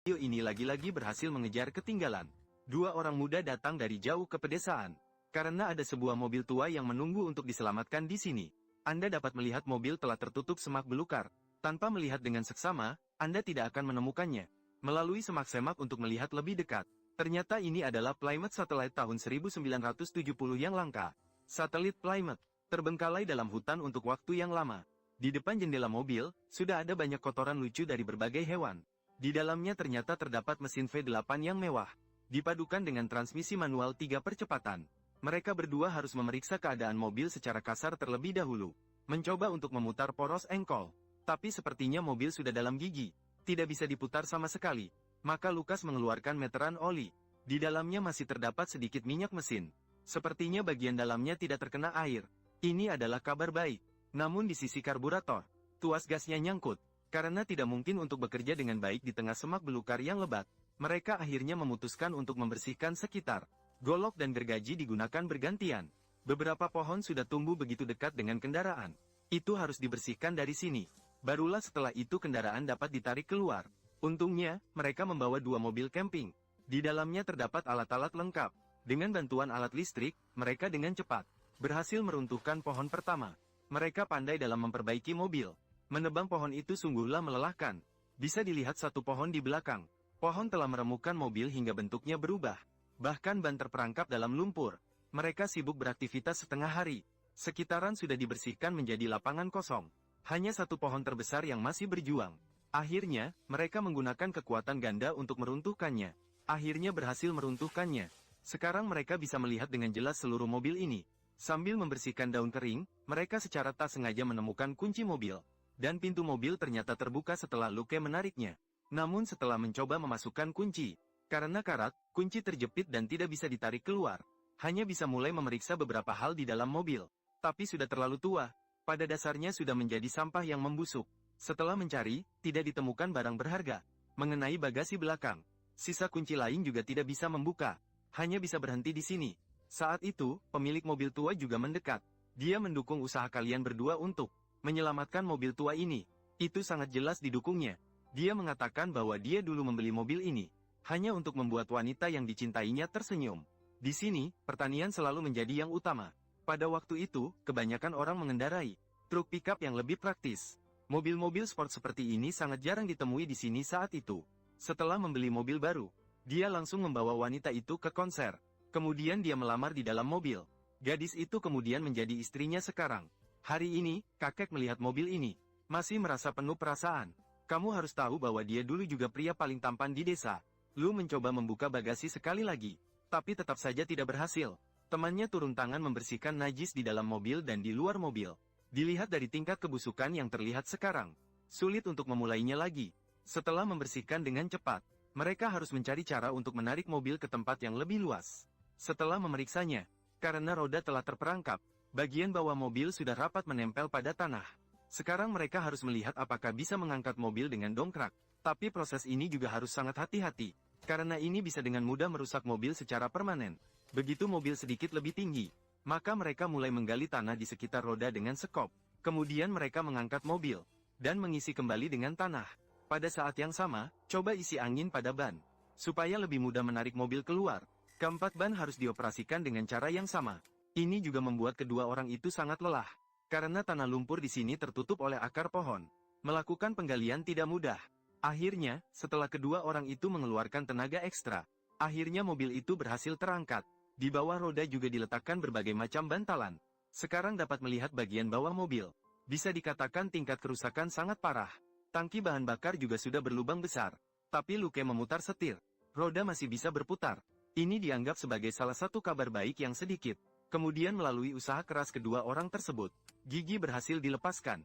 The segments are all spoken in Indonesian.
Video ini lagi-lagi berhasil mengejar ketinggalan. Dua orang muda datang dari jauh ke pedesaan. Karena ada sebuah mobil tua yang menunggu untuk diselamatkan di sini. Anda dapat melihat mobil telah tertutup semak belukar. Tanpa melihat dengan seksama, Anda tidak akan menemukannya. Melalui semak-semak untuk melihat lebih dekat. Ternyata ini adalah Plymouth Satellite tahun 1970 yang langka. Satelit Plymouth terbengkalai dalam hutan untuk waktu yang lama. Di depan jendela mobil, sudah ada banyak kotoran lucu dari berbagai hewan. Di dalamnya ternyata terdapat mesin V8 yang mewah. Dipadukan dengan transmisi manual 3 percepatan. Mereka berdua harus memeriksa keadaan mobil secara kasar terlebih dahulu. Mencoba untuk memutar poros engkol. Tapi sepertinya mobil sudah dalam gigi. Tidak bisa diputar sama sekali. Maka Lukas mengeluarkan meteran oli. Di dalamnya masih terdapat sedikit minyak mesin. Sepertinya bagian dalamnya tidak terkena air. Ini adalah kabar baik. Namun di sisi karburator, tuas gasnya nyangkut. Karena tidak mungkin untuk bekerja dengan baik di tengah semak belukar yang lebat, mereka akhirnya memutuskan untuk membersihkan sekitar. Golok dan gergaji digunakan bergantian. Beberapa pohon sudah tumbuh begitu dekat dengan kendaraan. Itu harus dibersihkan dari sini. Barulah setelah itu kendaraan dapat ditarik keluar. Untungnya, mereka membawa 2 mobil camping. Di dalamnya terdapat alat-alat lengkap. Dengan bantuan alat listrik, mereka dengan cepat berhasil meruntuhkan pohon pertama. Mereka pandai dalam memperbaiki mobil. Menebang pohon itu sungguhlah melelahkan. Bisa dilihat satu pohon di belakang. Pohon telah meremukkan mobil hingga bentuknya berubah. Bahkan ban terperangkap dalam lumpur. Mereka sibuk beraktivitas setengah hari. Sekitaran sudah dibersihkan menjadi lapangan kosong. Hanya satu pohon terbesar yang masih berjuang. Akhirnya, mereka menggunakan kekuatan ganda untuk meruntuhkannya. Akhirnya berhasil meruntuhkannya. Sekarang mereka bisa melihat dengan jelas seluruh mobil ini. Sambil membersihkan daun kering, mereka secara tak sengaja menemukan kunci mobil. Dan pintu mobil ternyata terbuka setelah Luke menariknya. Namun setelah mencoba memasukkan kunci, karena karat, kunci terjepit dan tidak bisa ditarik keluar. Hanya bisa mulai memeriksa beberapa hal di dalam mobil. Tapi sudah terlalu tua. Pada dasarnya sudah menjadi sampah yang membusuk. Setelah mencari, tidak ditemukan barang berharga. Mengenai bagasi belakang, sisa kunci lain juga tidak bisa membuka. Hanya bisa berhenti di sini. Saat itu, pemilik mobil tua juga mendekat. Dia mendukung usaha kalian berdua untuk menyelamatkan mobil tua ini. Itu sangat jelas didukungnya. Dia mengatakan bahwa dia dulu membeli mobil ini hanya untuk membuat wanita yang dicintainya tersenyum. Di sini, pertanian selalu menjadi yang utama. Pada waktu itu, kebanyakan orang mengendarai truk pickup yang lebih praktis. Mobil-mobil sport seperti ini sangat jarang ditemui di sini saat itu. Setelah membeli mobil baru, dia langsung membawa wanita itu ke konser. Kemudian dia melamar di dalam mobil. Gadis itu kemudian menjadi istrinya sekarang. Hari ini, kakek melihat mobil ini. Masih merasa penuh perasaan. Kamu harus tahu bahwa dia dulu juga pria paling tampan di desa. Lu mencoba membuka bagasi sekali lagi. Tapi tetap saja tidak berhasil. Temannya turun tangan membersihkan najis di dalam mobil dan di luar mobil. Dilihat dari tingkat kebusukan yang terlihat sekarang. Sulit untuk memulainya lagi. Setelah membersihkan dengan cepat, mereka harus mencari cara untuk menarik mobil ke tempat yang lebih luas. Setelah memeriksanya, karena roda telah terperangkap, bagian bawah mobil sudah rapat menempel pada tanah. Sekarang mereka harus melihat apakah bisa mengangkat mobil dengan dongkrak. Tapi proses ini juga harus sangat hati-hati. Karena ini bisa dengan mudah merusak mobil secara permanen. Begitu mobil sedikit lebih tinggi, maka mereka mulai menggali tanah di sekitar roda dengan sekop. Kemudian mereka mengangkat mobil, dan mengisi kembali dengan tanah. Pada saat yang sama, coba isi angin pada ban. Supaya lebih mudah menarik mobil keluar, keempat ban harus dioperasikan dengan cara yang sama. Ini juga membuat kedua orang itu sangat lelah. Karena tanah lumpur di sini tertutup oleh akar pohon. Melakukan penggalian tidak mudah. Akhirnya, setelah kedua orang itu mengeluarkan tenaga ekstra, akhirnya mobil itu berhasil terangkat. Di bawah roda juga diletakkan berbagai macam bantalan. Sekarang dapat melihat bagian bawah mobil. Bisa dikatakan tingkat kerusakan sangat parah. Tangki bahan bakar juga sudah berlubang besar. Tapi Luke memutar setir. Roda masih bisa berputar. Ini dianggap sebagai salah satu kabar baik yang sedikit. Kemudian melalui usaha keras kedua orang tersebut, gigi berhasil dilepaskan.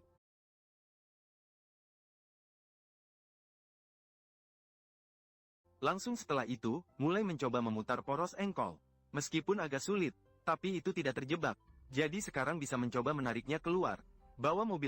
Langsung setelah itu, mulai mencoba memutar poros engkol. Meskipun agak sulit, tapi itu tidak terjebak. Jadi sekarang bisa mencoba menariknya keluar. Bawa mobil